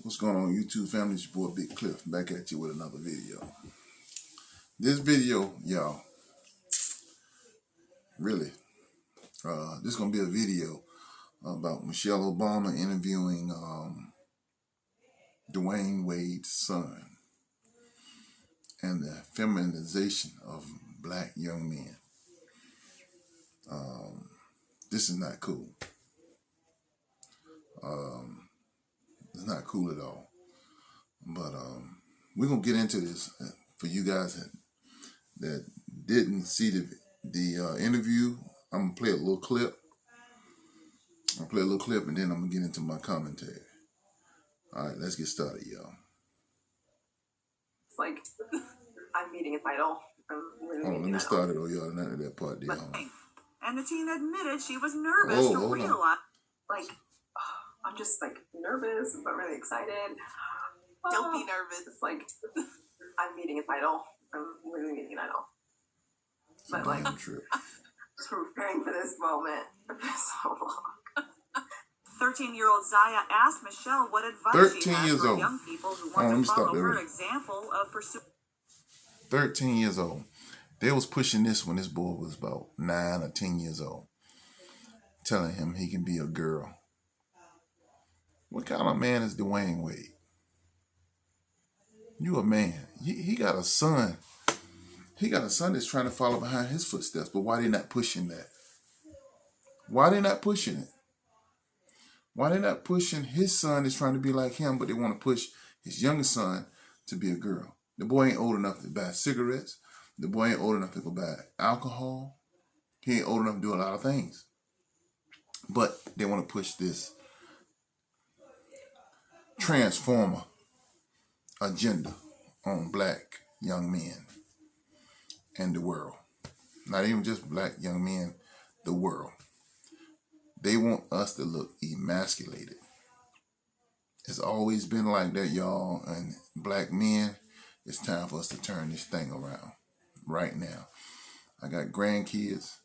What's going on, YouTube family? It's your boy Big Cliff back at you with another video. This video, y'all, really, this is gonna be a video about Michelle Obama interviewing Dwyane Wade's son and the feminization of black young men. This is not cool. It's not cool at all. But we're gonna get into this for you guys that didn't see the interview. I'm gonna play a little clip. I'll play a little clip and then I'm gonna get into my commentary. All right, let's get started, y'all. It's like I'm meeting an idol. Hold on, let me start it, y'all. Not at that part there. And the teen admitted she was nervous to realize, I'm just like nervous but really excited. Don't be nervous. It's like I'm meeting an idol. I'm really meeting an idol. But like, just preparing for this moment for so long. 13-year-old Zaya asked Michelle what advice she has for young people who want to follow her example of pursuing. 13 years old. They was pushing this when this boy was about 9 or 10 years old, telling him he can be a girl. What kind of man is Dwyane Wade? You a man. He got a son. He got a son that's trying to follow behind his footsteps, but why they not pushing that? Why they not pushing it? Why they not pushing his son that's trying to be like him, but they want to push his younger son to be a girl? The boy ain't old enough to buy cigarettes. The boy ain't old enough to go buy alcohol. He ain't old enough to do a lot of things. But they want to push this transformer agenda on black young men and the world. Not even just black young men, the world. They want us to look emasculated. It's always been like that, y'all. And black men, it's time for us to turn this thing around right now. I got grandkids.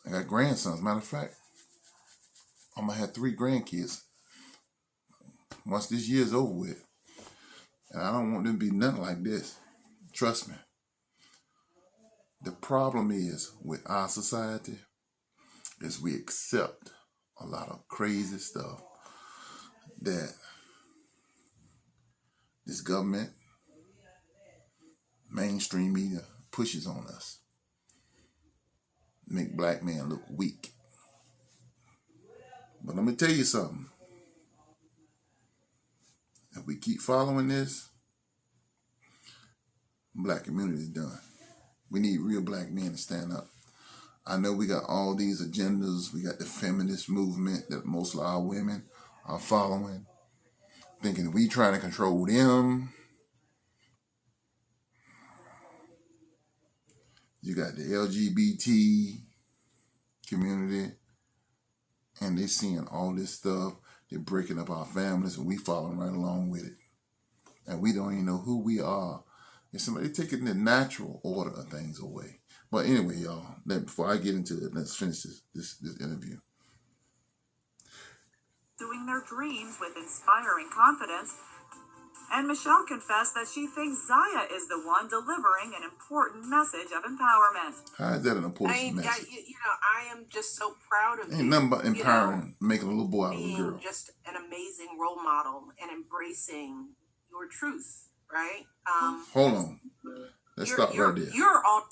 I got grandsons. Matter of fact, I'm going to have 3 grandkids once this year's over with. And I don't want them to be nothing like this. Trust me. The problem is with our society is we accept a lot of crazy stuff that this government, mainstream media pushes on us. Make black men look weak. But let me tell you something. If we keep following this, black community is done. We need real black men to stand up. I know we got all these agendas. We got the feminist movement that most of our women are following, thinking we trying to control them. You got the LGBT community, and they're seeing all this stuff. They're breaking up our families, and we following right along with it. And we don't even know who we are. And somebody taking the natural order of things away. But anyway, y'all, before I get into it, let's finish this interview. Doing their dreams with inspiring confidence. And Michelle confessed that she thinks Zaya is the one delivering an important message of empowerment. How is that an important message? I am just so proud of you. Ain't nothing but empowering, making a little boy out of a girl. Just an amazing role model and embracing your truth, right? Hold on. Let's stop right there. You're all.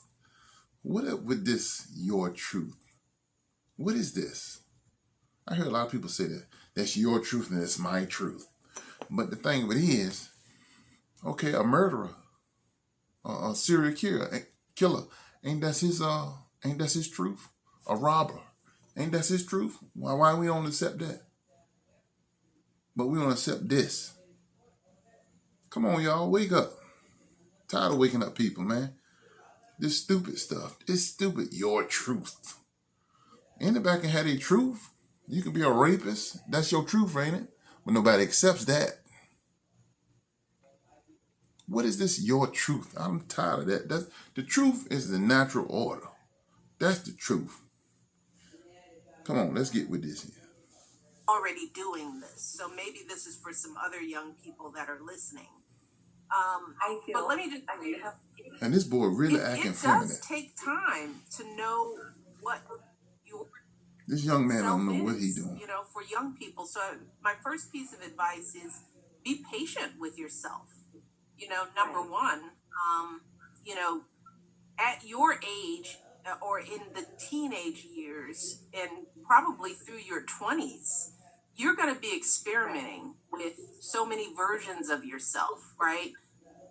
What up with this, your truth? What is this? I heard a lot of people say that. That's your truth and that's my truth. But the thing of it is, okay, a murderer, a serial killer, ain't that his truth? A robber, ain't that his truth? Why we don't accept that? But we don't accept this. Come on, y'all, wake up. Tired of waking up people, man. This stupid stuff. It's stupid. Your truth. Anybody can have their truth. You can be a rapist. That's your truth, ain't it? But nobody accepts that. What is this, your truth? I'm tired of that. The truth is the natural order. That's the truth. Come on, let's get with this here. already doing this. So maybe this is for some other young people that are listening. I feel. But let me just. And this boy really acting feminine. It does take time to know what your This young man don't know self what is, he doing. you know, for young people. So my first piece of advice is be patient with yourself. You know, number one, you know, at your age or in the teenage years and probably through your 20s, you're going to be experimenting with so many versions of yourself, right?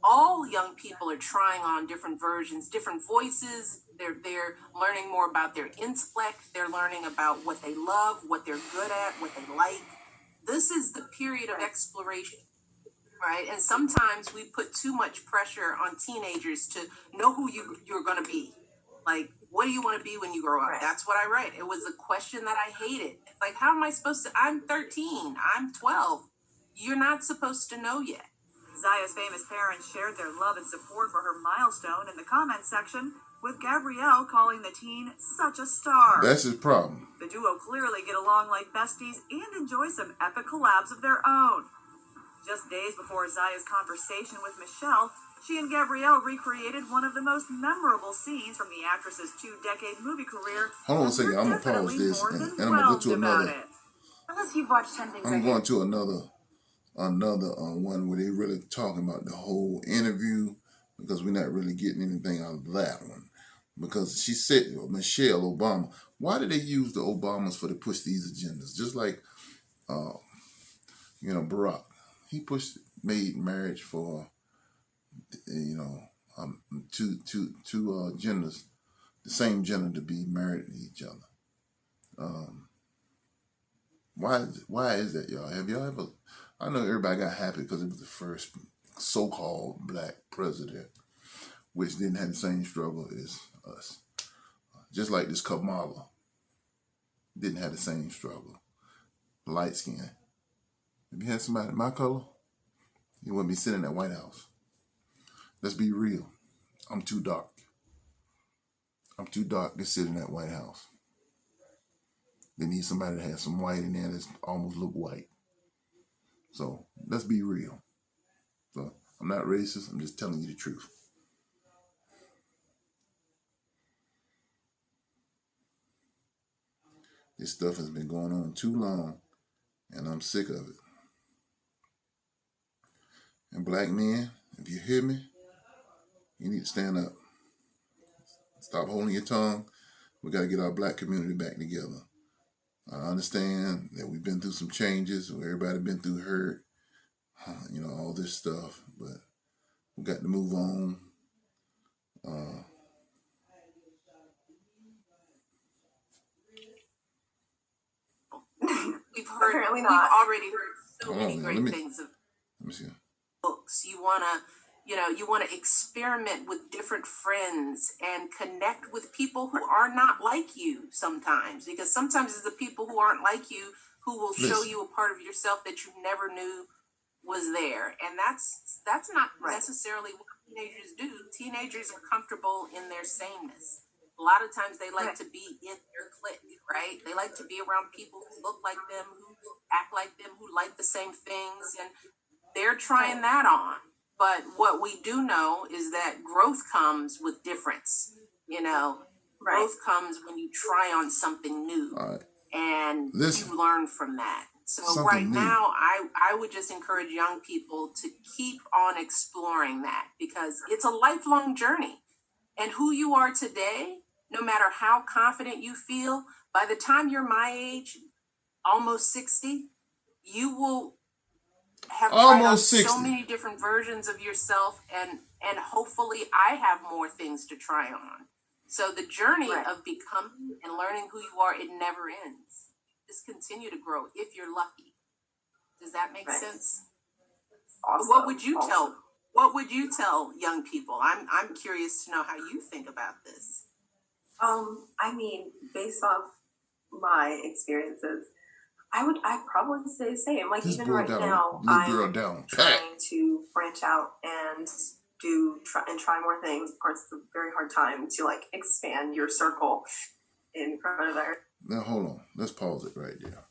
All young people are trying on different versions, different voices. They're learning more about their intellect. They're learning about what they love, what they're good at, what they like. This is the period of exploration, right? And sometimes we put too much pressure on teenagers to know who you're going to be. Like, what do you want to be when you grow up? Right. That's what I write. It was a question that I hated. Like, how am I supposed to? I'm 13. I'm 12. You're not supposed to know yet. Zaya's famous parents shared their love and support for her milestone in the comments section, with Gabrielle calling the teen such a star. That's his problem. The duo clearly get along like besties and enjoy some epic collabs of their own. Just days before Zaya's conversation with Michelle, she and Gabrielle recreated one of the most memorable scenes from the actress's 2-decade movie career. Hold on a second, I'm gonna pause this and I'm gonna go to another. Unless you've watched 10 things. I'm going to another one where they really talking about the whole interview, because we're not really getting anything out of that one. Because she said, Michelle Obama, why did they use the Obamas for to push these agendas? Just like, you know, Barack, he made marriage for, you know, two genders, the same gender, to be married to each other. Why is that, y'all? Have y'all ever? I know everybody got happy because it was the first so-called black president, which didn't have the same struggle as us. Just like this Kamala didn't have the same struggle. Light skin. If you had somebody my color, you wouldn't be sitting in that White House. Let's be real. I'm too dark. I'm too dark to sit in that White House. They need somebody that has some white in there that almost look white. So let's be real. So I'm not racist. I'm just telling you the truth. This stuff has been going on too long, and I'm sick of it. And black men, if you hear me, you need to stand up. Stop holding your tongue. We got to get our black community back together. I understand that we've been through some changes, everybody been through hurt, you know, all this stuff, but we got to move on. We've already heard so many great things of let me see. Books. You want to experiment with different friends and connect with people who are not like you sometimes, because sometimes it's the people who aren't like you who will show you a part of yourself that you never knew was there. And that's not necessarily what teenagers do. Teenagers are comfortable in their sameness. A lot of times they like to be in their clique, right? They like to be around people who look like them, who act like them, who like the same things, and they're trying that on. But what we do know is that growth comes with difference. You know, growth comes when you try on something new, and you learn from that. So right now, I would just encourage young people to keep on exploring that, because it's a lifelong journey. And who you are today, no matter how confident you feel, by the time you're my age, almost 60, you will have tried on so many different versions of yourself, and hopefully I have more things to try on. So the journey of becoming and learning who you are, it never ends. Just continue to grow if you're lucky. Does that make sense? Awesome. What would you tell young people? I'm curious to know how you think about this. I mean, based off my experiences, I'd probably say the same. Like, even right now, I'm trying to branch out and try more things. Of course, it's a very hard time to like expand your circle in coronavirus. Now hold on, let's pause it right there.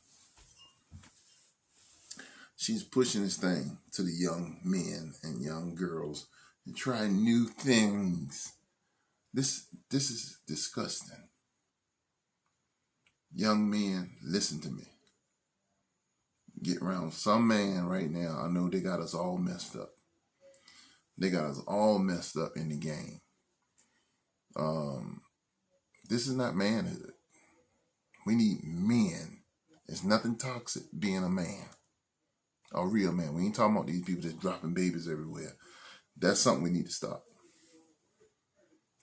She's pushing this thing to the young men and young girls and try new things. This is disgusting. Young men, listen to me. Get around some man right now. I know they got us all messed up. They got us all messed up in the game. This is not manhood. We need men. There's nothing toxic being a man. A real man. We ain't talking about these people just dropping babies everywhere. That's something we need to stop.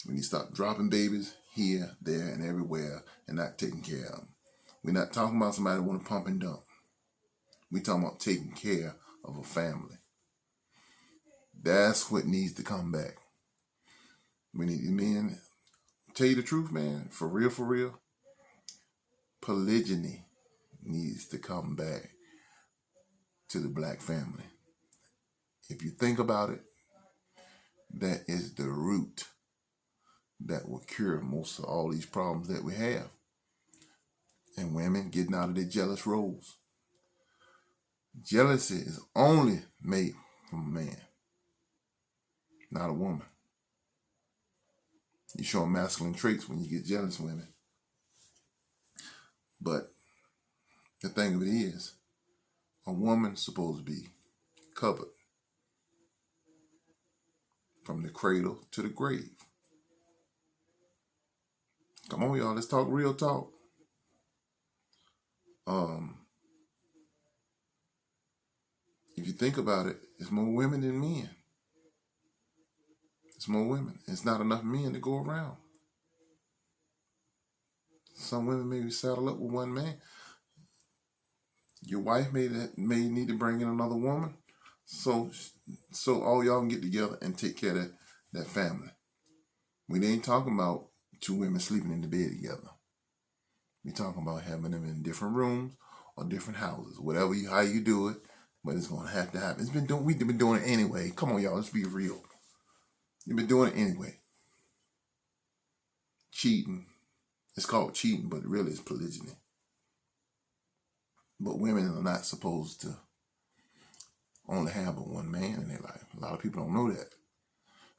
We need to stop dropping babies here, there, and everywhere and not taking care of them. We're not talking about somebody who want to pump and dump. We're talking about taking care of a family. That's what needs to come back. We need men. Tell you the truth, man. For real. Polygyny needs to come back to the black family. If you think about it, that is the root that will cure most of all these problems that we have. And women getting out of their jealous roles. Jealousy is only made from a man, not a woman. You show masculine traits when you get jealous, women. But the thing of it is, a woman's supposed to be covered from the cradle to the grave. Come on, y'all. Let's talk real talk. If you think about it, it's more women than men. It's more women. It's not enough men to go around. Some women maybe saddle up with one man. Your wife may need to bring in another woman, so all y'all can get together and take care of that family. We ain't talking about two women sleeping in the bed together. We talking about having them in different rooms or different houses, whatever how you do it, but it's gonna have to happen. We've been doing it anyway. Come on, y'all, let's be real. You've been doing it anyway. Cheating. It's called cheating, but really it's polygyny. But women are not supposed to only have but one man in their life. A lot of people don't know that.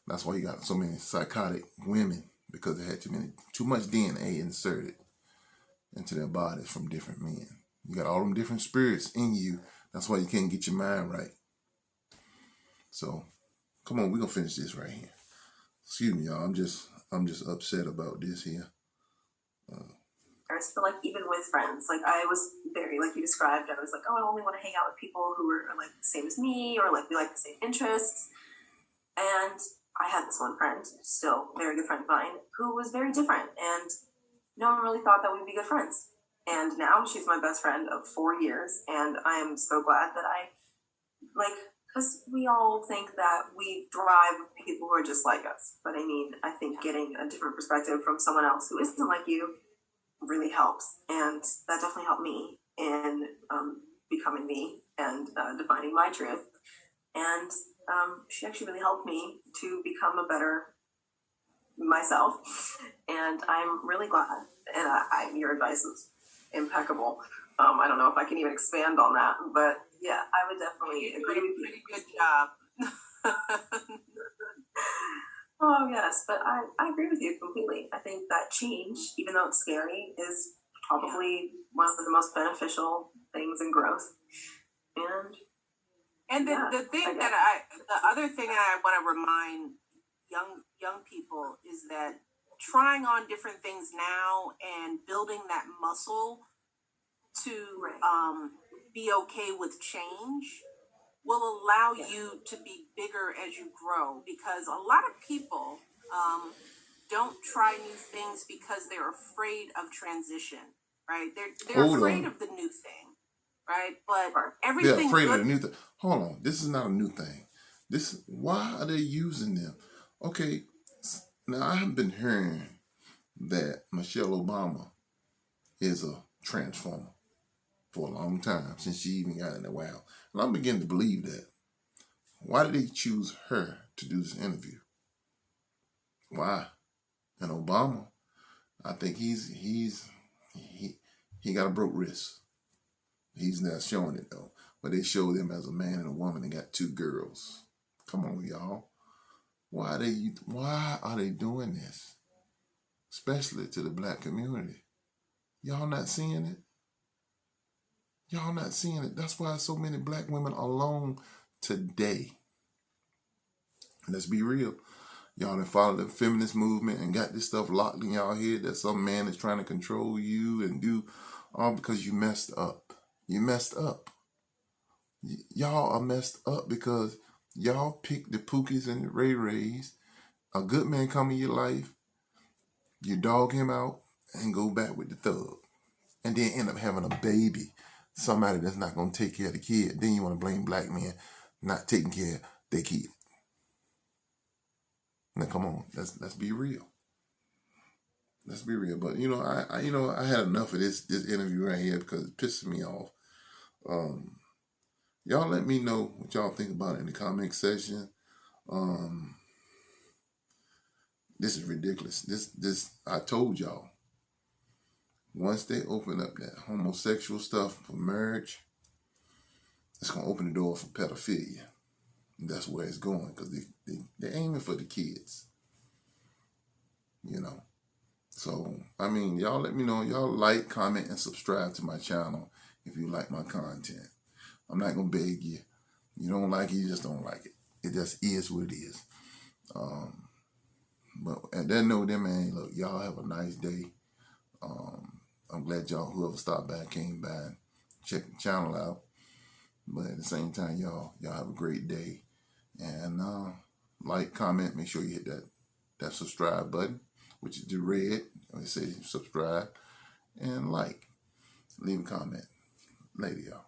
That's why you got so many psychotic women, because they had too much DNA inserted into their bodies from different men. You got all them different spirits in you. That's why you can't get your mind right. So, come on, we're gonna finish this right here. Excuse me, y'all. I'm just upset about this here. But like even with friends, like I was very, like you described, I was like, oh, I only want to hang out with people who are like the same as me, or like we like the same interests. And I had this one friend, still a very good friend of mine, who was very different, and no one really thought that we'd be good friends. And now she's my best friend of 4 years, and I am so glad that because we all think that we drive with people who are just like us. But I think getting a different perspective from someone else who isn't like you really helps. And that definitely helped me in becoming me and defining my truth. And she actually really helped me to become a better myself. And I'm really glad. And your advice is impeccable. I don't know if I can even expand on that, but yeah, I would definitely agree with you. Pretty good job. Oh, yes, but I agree with you completely. I think that change, even though it's scary, is probably one of the most beneficial things in growth. And the other thing that I want to remind young people is that trying on different things now and building that muscle to be okay with change will allow you to be bigger as you grow, because a lot of people don't try new things because they're afraid of transition, right? They're afraid of the new thing, right? But everything they're afraid of the new thing. Hold on, this is not a new thing. Why are they using them? Okay, now I have been hearing that Michelle Obama is a transformer for a long time, since she even got in the White House. And I'm beginning to believe that. Why did they choose her to do this interview? Why? And Obama, I think he got a broke wrist. He's not showing it though. but they show them as a man and a woman and got 2 girls. Come on, y'all. Why are they doing this? Especially to the black community. Y'all not seeing it? Y'all not seeing it. That's why so many black women are alone today. Let's be real. Y'all that follow the feminist movement and got this stuff locked in y'all head that some man is trying to control you and do all because you messed up. You messed up. Y'all are messed up because y'all pick the Pookies and the Ray Rays. A good man come in your life, you dog him out and go back with the thug. And then end up having a baby. Somebody that's not going to take care of the kid. Then you want to blame black men not taking care of their kid. Now come on, let's be real. Let's be real. But I had enough of this interview right here because it pisses me off. Y'all let me know what y'all think about it in the comment section. This is ridiculous. This I told y'all. Once they open up that homosexual stuff for marriage, it's gonna open the door for pedophilia. And that's where it's going because they're aiming for the kids. So I mean, y'all let me know. Y'all like, comment, and subscribe to my channel if you like my content. I'm not gonna beg you. You don't like it, you just don't like it. It just is what it is. But at that note, man, look, y'all have a nice day. I'm glad y'all, whoever stopped by, came by and checked the channel out. But at the same time, y'all have a great day. And like, comment, make sure you hit that subscribe button, which is the red. It says subscribe. And like, leave a comment. Later, y'all.